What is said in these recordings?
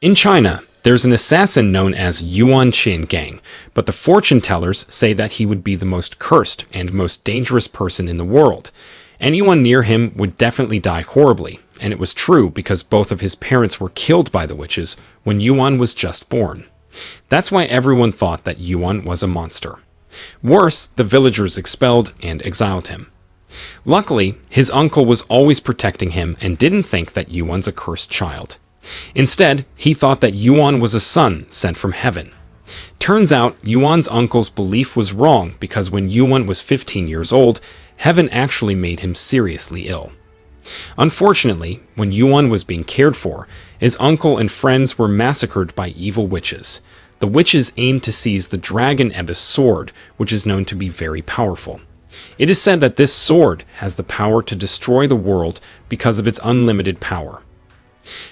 In China, there's an assassin known as Yuan Gang, but the fortune tellers say that he would be the most cursed and most dangerous person in the world. Anyone near him would definitely die horribly, and it was true because both of his parents were killed by the witches when Yuan was just born. That's why everyone thought that Yuan was a monster. Worse, the villagers expelled and exiled him. Luckily, his uncle was always protecting him and didn't think that Yuan's a cursed child. Instead, he thought that Yuan was a son sent from heaven. Turns out, Yuan's uncle's belief was wrong because when Yuan was 15 years old, heaven actually made him seriously ill. Unfortunately, when Yuan was being cared for, his uncle and friends were massacred by evil witches. The witches aimed to seize the dragon Ebis sword, which is known to be very powerful. It is said that this sword has the power to destroy the world because of its unlimited power.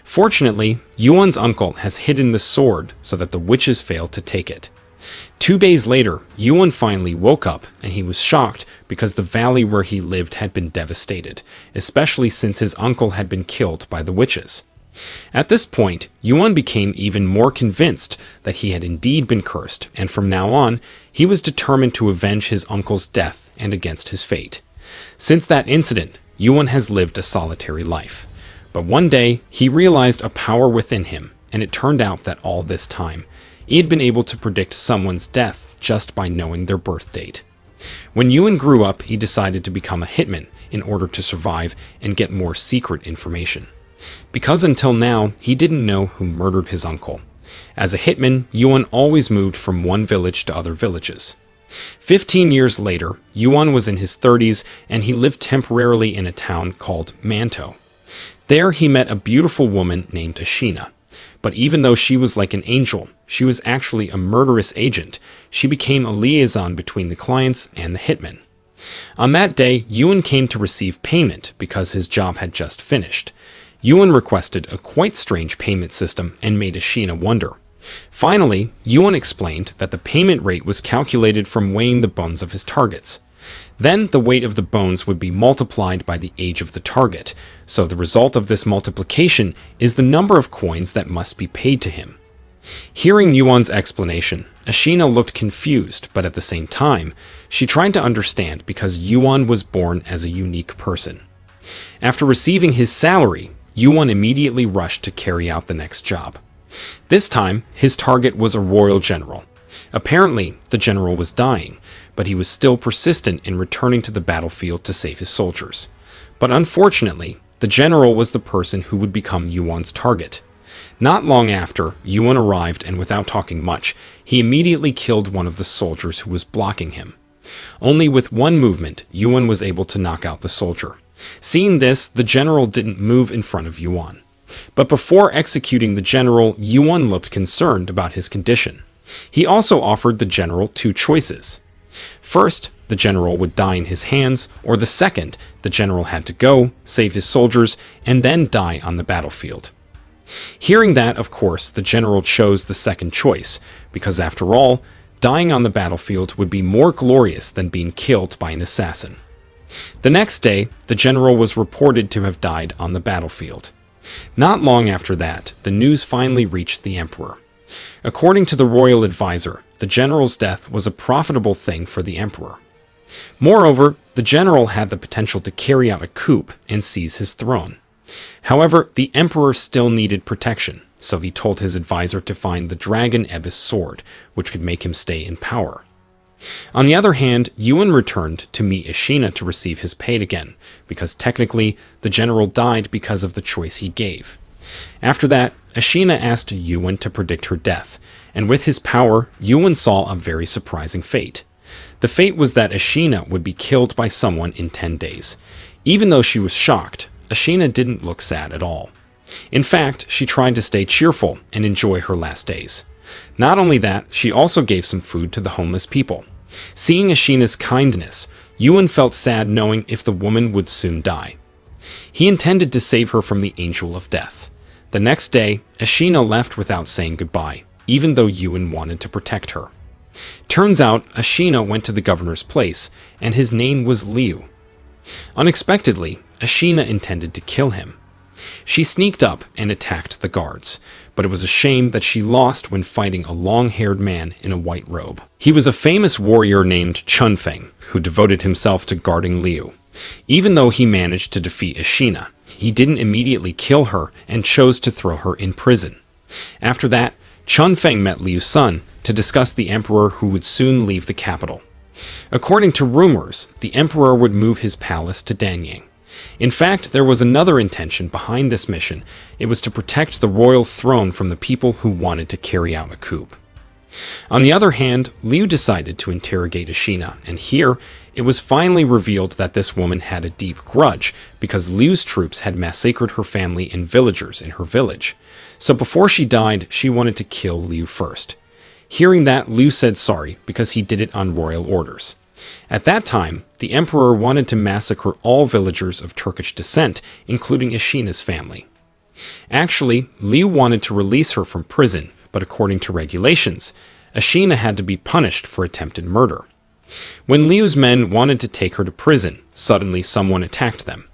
Fortunately, Yuan's uncle has hidden the sword so that the witches failed to take it. 2 days later, Yuan finally woke up and he was shocked because the valley where he lived had been devastated, especially since his uncle had been killed by the witches. At this point, Yuan became even more convinced that he had indeed been cursed, and from now on, he was determined to avenge his uncle's death and against his fate. Since that incident, Yuan has lived a solitary life. But one day, he realized a power within him, and it turned out that all this time, he had been able to predict someone's death just by knowing their birth date. When Yuan grew up, he decided to become a hitman in order to survive and get more secret information. Because until now, he didn't know who murdered his uncle. As a hitman, Yuan always moved from one village to other villages. 15 years later, Yuan was in his 30s and he lived temporarily in a town called Manto. There he met a beautiful woman named Ashina. But even though she was like an angel, she was actually a murderous agent. She became a liaison between the clients and the hitman. On that day, Yuan came to receive payment because his job had just finished. Yuan requested a quite strange payment system and made Ashina wonder. Finally, Yuan explained that the payment rate was calculated from weighing the bones of his targets. Then the weight of the bones would be multiplied by the age of the target, so the result of this multiplication is the number of coins that must be paid to him. Hearing Yuan's explanation, Ashina looked confused, but at the same time, she tried to understand because Yuan was born as a unique person. After receiving his salary, Yuan immediately rushed to carry out the next job. This time, his target was a royal general. Apparently, the general was dying, but he was still persistent in returning to the battlefield to save his soldiers. But unfortunately, the general was the person who would become Yuan's target. Not long after, Yuan arrived and without talking much, he immediately killed one of the soldiers who was blocking him. Only with one movement, Yuan was able to knock out the soldier. Seeing this, the general didn't move in front of Yuan. But before executing the general, Yuan looked concerned about his condition. He also offered the general 2 choices. First, the general would die in his hands, or the second, the general had to go, save his soldiers, and then die on the battlefield. Hearing that, of course, the general chose the second choice, because after all, dying on the battlefield would be more glorious than being killed by an assassin. The next day, the general was reported to have died on the battlefield. Not long after that, the news finally reached the emperor. According to the royal advisor, the general's death was a profitable thing for the emperor. Moreover, the general had the potential to carry out a coup and seize his throne. However, the emperor still needed protection, so he told his advisor to find the dragon Ebis sword, which could make him stay in power. On the other hand, Yuan returned to meet Ashina to receive his pay again, because technically, the general died because of the choice he gave. After that, Ashina asked Yuan to predict her death, and with his power, Yuan saw a very surprising fate. The fate was that Ashina would be killed by someone in 10 days. Even though she was shocked, Ashina didn't look sad at all. In fact, she tried to stay cheerful and enjoy her last days. Not only that, she also gave some food to the homeless people. Seeing Ashina's kindness, Yuan felt sad knowing if the woman would soon die. He intended to save her from the angel of death. The next day, Ashina left without saying goodbye, even though Yuan wanted to protect her. Turns out, Ashina went to the governor's place, and his name was Liu. Unexpectedly, Ashina intended to kill him. She sneaked up and attacked the guards, but it was a shame that she lost when fighting a long-haired man in a white robe. He was a famous warrior named Chunfeng, who devoted himself to guarding Liu. Even though he managed to defeat Ashina, he didn't immediately kill her and chose to throw her in prison. After that, Chunfeng met Liu's son to discuss the emperor who would soon leave the capital. According to rumors, the emperor would move his palace to Danyang. In fact, there was another intention behind this mission. It was to protect the royal throne from the people who wanted to carry out a coup. On the other hand, Liu decided to interrogate Ashina, and here it was finally revealed that this woman had a deep grudge because Liu's troops had massacred her family and villagers in her village. So before she died, she wanted to kill Liu first. Hearing that, Liu said sorry because he did it on royal orders. At that time, the emperor wanted to massacre all villagers of Turkish descent, including Ashina's family. Actually, Liu wanted to release her from prison, but according to regulations, Ashina had to be punished for attempted murder. When Liu's men wanted to take her to prison, suddenly someone attacked them.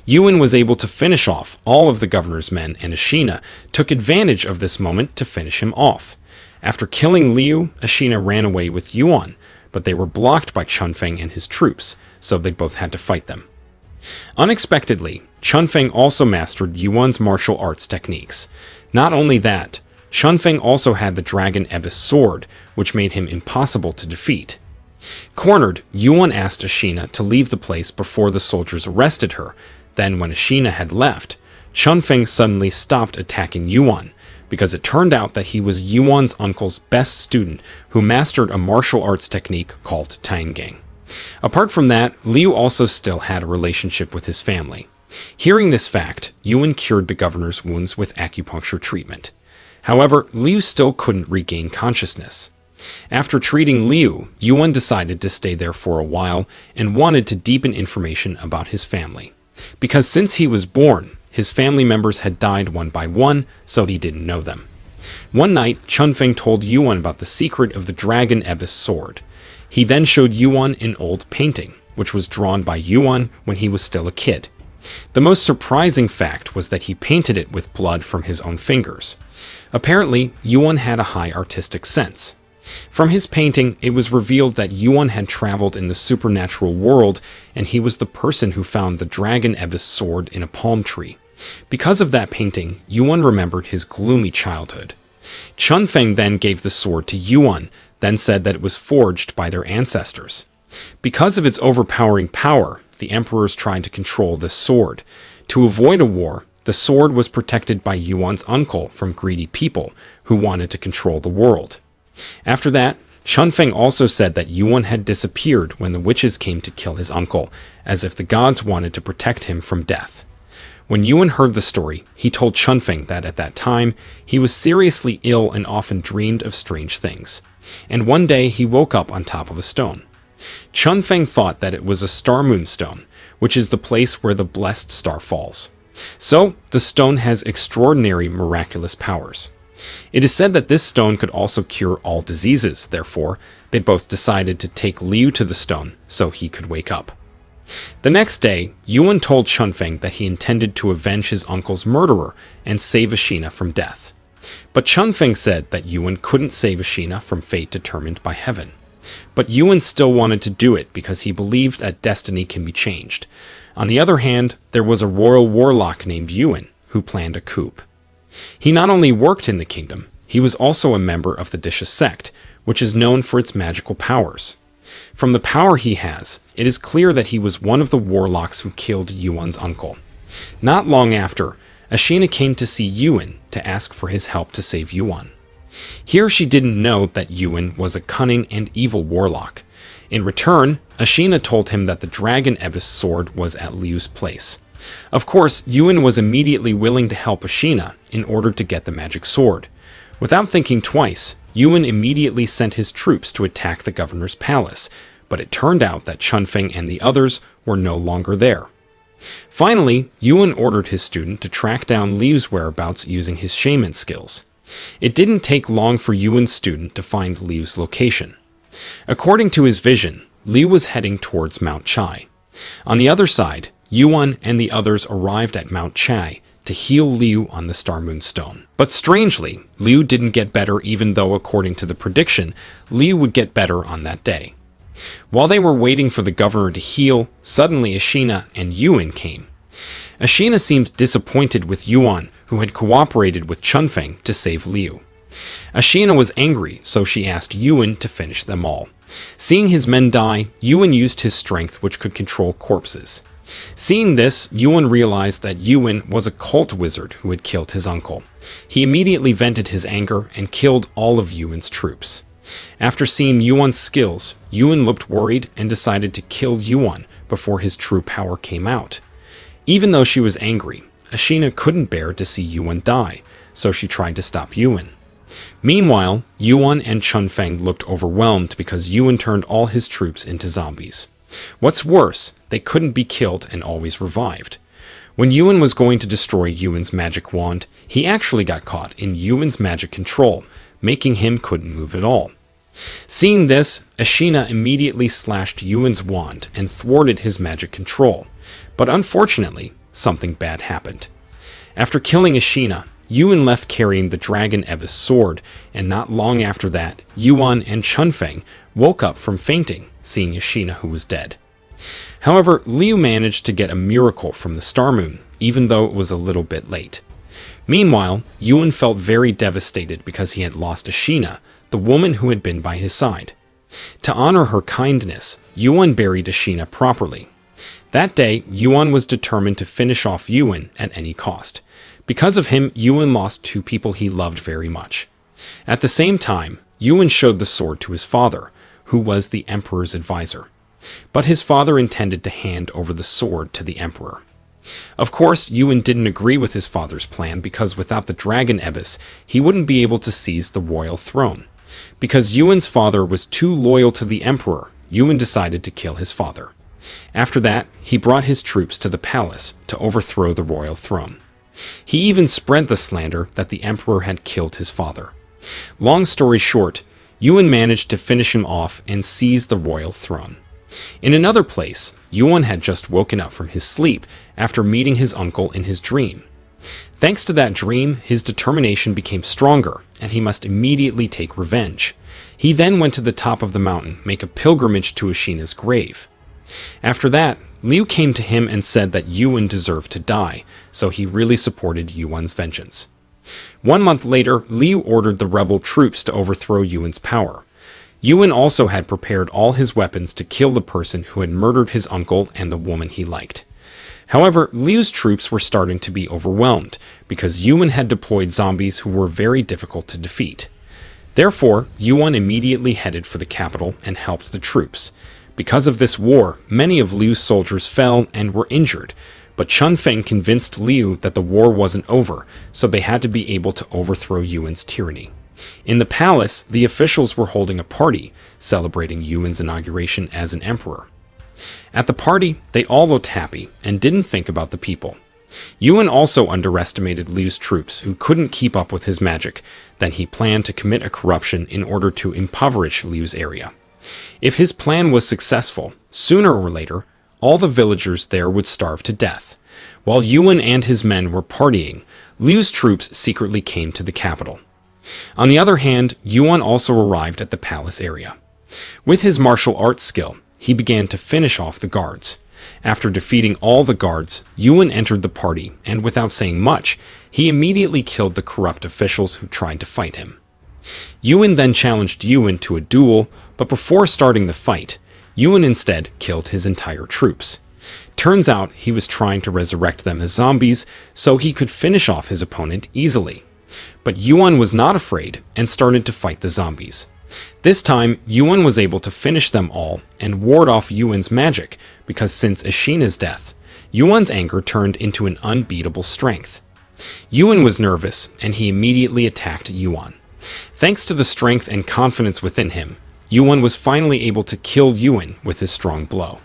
Yuan was able to finish off all of the governor's men, and Ashina took advantage of this moment to finish him off. After killing Liu, Ashina ran away with Yuan, but they were blocked by Chunfeng and his troops, so they both had to fight them. Unexpectedly, Chunfeng also mastered Yuan's martial arts techniques. Not only that, Chunfeng also had the Dragon Abyss sword, which made him impossible to defeat. Cornered, Yuan asked Ashina to leave the place before the soldiers arrested her. Then, when Ashina had left, Chunfeng suddenly stopped attacking Yuan, because it turned out that he was Yuan's uncle's best student who mastered a martial arts technique called Taingang. Apart from that, Liu also still had a relationship with his family. Hearing this fact, Yuan cured the governor's wounds with acupuncture treatment. However, Liu still couldn't regain consciousness. After treating Liu, Yuan decided to stay there for a while and wanted to deepen information about his family. Because since he was born, his family members had died one by one, so he didn't know them. One night, Chunfeng told Yuan about the secret of the Dragon Abyss sword. He then showed Yuan an old painting, which was drawn by Yuan when he was still a kid. The most surprising fact was that he painted it with blood from his own fingers. Apparently, Yuan had a high artistic sense. From his painting, it was revealed that Yuan had traveled in the supernatural world, and he was the person who found the Dragon Abyss sword in a palm tree. Because of that painting, Yuan remembered his gloomy childhood. Chunfeng then gave the sword to Yuan, then said that it was forged by their ancestors. Because of its overpowering power, the emperors tried to control this sword. To avoid a war, the sword was protected by Yuan's uncle from greedy people who wanted to control the world. After that, Chunfeng also said that Yuan had disappeared when the witches came to kill his uncle, as if the gods wanted to protect him from death. When Yuan heard the story, he told Chunfeng that at that time, he was seriously ill and often dreamed of strange things. And one day he woke up on top of a stone. Chunfeng thought that it was a star moon stone, which is the place where the blessed star falls. So, the stone has extraordinary miraculous powers. It is said that this stone could also cure all diseases, therefore, they both decided to take Liu to the stone so he could wake up. The next day, Yuan told Chunfeng that he intended to avenge his uncle's murderer and save Ashina from death. But Chunfeng said that Yuan couldn't save Ashina from fate determined by heaven. But Yuan still wanted to do it because he believed that destiny can be changed. On the other hand, there was a royal warlock named Yuan who planned a coup. He not only worked in the kingdom, he was also a member of the Disha sect, which is known for its magical powers. From the power he has, it is clear that he was one of the warlocks who killed Yuan's uncle. Not long after, Ashina came to see Yuan to ask for his help to save Yuan. Here she didn't know that Yuan was a cunning and evil warlock. In return, Ashina told him that the Dragon Abyss sword was at Liu's place. Of course, Yuan was immediately willing to help Ashina in order to get the magic sword. Without thinking twice, Yuan immediately sent his troops to attack the governor's palace, but it turned out that Chunfeng and the others were no longer there. Finally, Yuan ordered his student to track down Liu's whereabouts using his shaman skills. It didn't take long for Yuan's student to find Liu's location. According to his vision, Liu was heading towards Mount Chai. On the other side, Yuan and the others arrived at Mount Chai to heal Liu on the Star Moon Stone. But strangely, Liu didn't get better, even though, according to the prediction, Liu would get better on that day. While they were waiting for the governor to heal, suddenly Ashina and Yuan came. Ashina seemed disappointed with Yuan, who had cooperated with Chunfeng to save Liu. Ashina was angry, so she asked Yuan to finish them all. Seeing his men die, Yuan used his strength, which could control corpses. Seeing this, Yuan realized that Yuan was a cult wizard who had killed his uncle. He immediately vented his anger and killed all of Yuan's troops. After seeing Yuan's skills, Yuan looked worried and decided to kill Yuan before his true power came out. Even though she was angry, Ashina couldn't bear to see Yuan die, so she tried to stop Yuan. Meanwhile, Yuan and Chunfeng looked overwhelmed because Yuan turned all his troops into zombies. What's worse, they couldn't be killed and always revived. When Yuan was going to destroy Yuan's magic wand, he actually got caught in Yuan's magic control, making him couldn't move at all. Seeing this, Ashina immediately slashed Yuan's wand and thwarted his magic control. But unfortunately, something bad happened. After killing Ashina, Yuan left carrying the Dragon Eva's sword, and not long after that, Yuan and Chunfeng woke up from fainting, seeing Ashina who was dead. However, Liu managed to get a miracle from the Star Moon, even though it was a little bit late. Meanwhile, Yuan felt very devastated because he had lost Ashina, the woman who had been by his side. To honor her kindness, Yuan buried Ashina properly. That day, Yuan was determined to finish off Yuan at any cost. Because of him, Yuan lost two people he loved very much. At the same time, Yuan showed the sword to his father, who was the emperor's advisor. But his father intended to hand over the sword to the emperor. Of course, Yuan didn't agree with his father's plan because without the Dragon Ebis, he wouldn't be able to seize the royal throne. Because Yuan's father was too loyal to the emperor, Yuan decided to kill his father. After that, he brought his troops to the palace to overthrow the royal throne. He even spread the slander that the emperor had killed his father. Long story short, Yuan managed to finish him off and seize the royal throne. In another place, Yuan had just woken up from his sleep after meeting his uncle in his dream. Thanks to that dream, his determination became stronger, and he must immediately take revenge. He then went to the top of the mountain, make a pilgrimage to Ashina's grave. After that, Liu came to him and said that Yuan deserved to die, so he really supported Yuan's vengeance. 1 month later, Liu ordered the rebel troops to overthrow Yuan's power. Yuan also had prepared all his weapons to kill the person who had murdered his uncle and the woman he liked. However, Liu's troops were starting to be overwhelmed, because Yuan had deployed zombies who were very difficult to defeat. Therefore, Yuan immediately headed for the capital and helped the troops. Because of this war, many of Liu's soldiers fell and were injured, but Chunfeng convinced Liu that the war wasn't over, so they had to be able to overthrow Yuan's tyranny. In the palace, the officials were holding a party, celebrating Yuan's inauguration as an emperor. At the party, they all looked happy and didn't think about the people. Yuan also underestimated Liu's troops, who couldn't keep up with his magic. Then he planned to commit a corruption in order to impoverish Liu's area. If his plan was successful, sooner or later, all the villagers there would starve to death. While Yuan and his men were partying, Liu's troops secretly came to the capital. On the other hand, Yuan also arrived at the palace area. With his martial arts skill, he began to finish off the guards. After defeating all the guards, Yuan entered the party, and without saying much, he immediately killed the corrupt officials who tried to fight him. Yuan then challenged Yuan to a duel, but before starting the fight, Yuan instead killed his entire troops. Turns out he was trying to resurrect them as zombies so he could finish off his opponent easily. But Yuan was not afraid and started to fight the zombies. This time, Yuan was able to finish them all and ward off Yuan's magic, because since Ashina's death, Yuan's anger turned into an unbeatable strength. Yuan was nervous, and he immediately attacked Yuan. Thanks to the strength and confidence within him, Yuan was finally able to kill Yuan with his strong blow.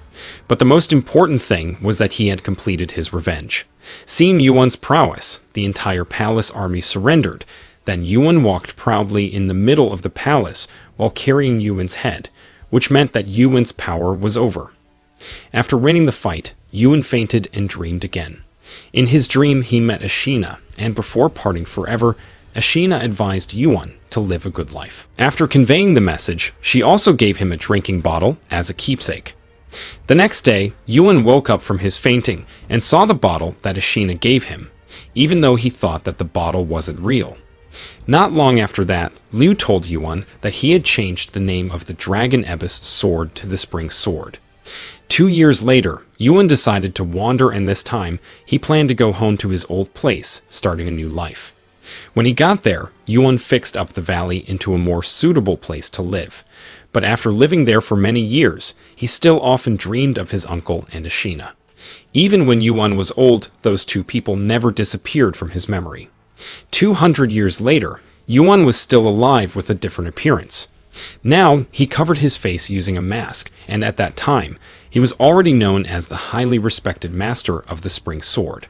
But the most important thing was that he had completed his revenge. Seeing Yuan's prowess, the entire palace army surrendered. Then Yuan walked proudly in the middle of the palace while carrying Yuan's head, which meant that Yuan's power was over. After winning the fight, Yuan fainted and dreamed again. In his dream, he met Ashina, and before parting forever, Ashina advised Yuan to live a good life. After conveying the message, she also gave him a drinking bottle as a keepsake. The next day, Yuan woke up from his fainting and saw the bottle that Ashina gave him, even though he thought that the bottle wasn't real. Not long after that, Liu told Yuan that he had changed the name of the Dragon Ebis sword to the Spring Sword. 2 years later, Yuan decided to wander, and this time, he planned to go home to his old place, starting a new life. When he got there, Yuan fixed up the valley into a more suitable place to live. But after living there for many years, he still often dreamed of his uncle and Ashina. Even when Yuan was old, those two people never disappeared from his memory. 200 years later, Yuan was still alive with a different appearance. Now, he covered his face using a mask, and at that time, he was already known as the highly respected master of the Spring Sword.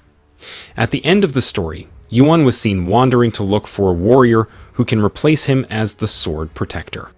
At the end of the story, Yuan was seen wandering to look for a warrior who can replace him as the sword protector.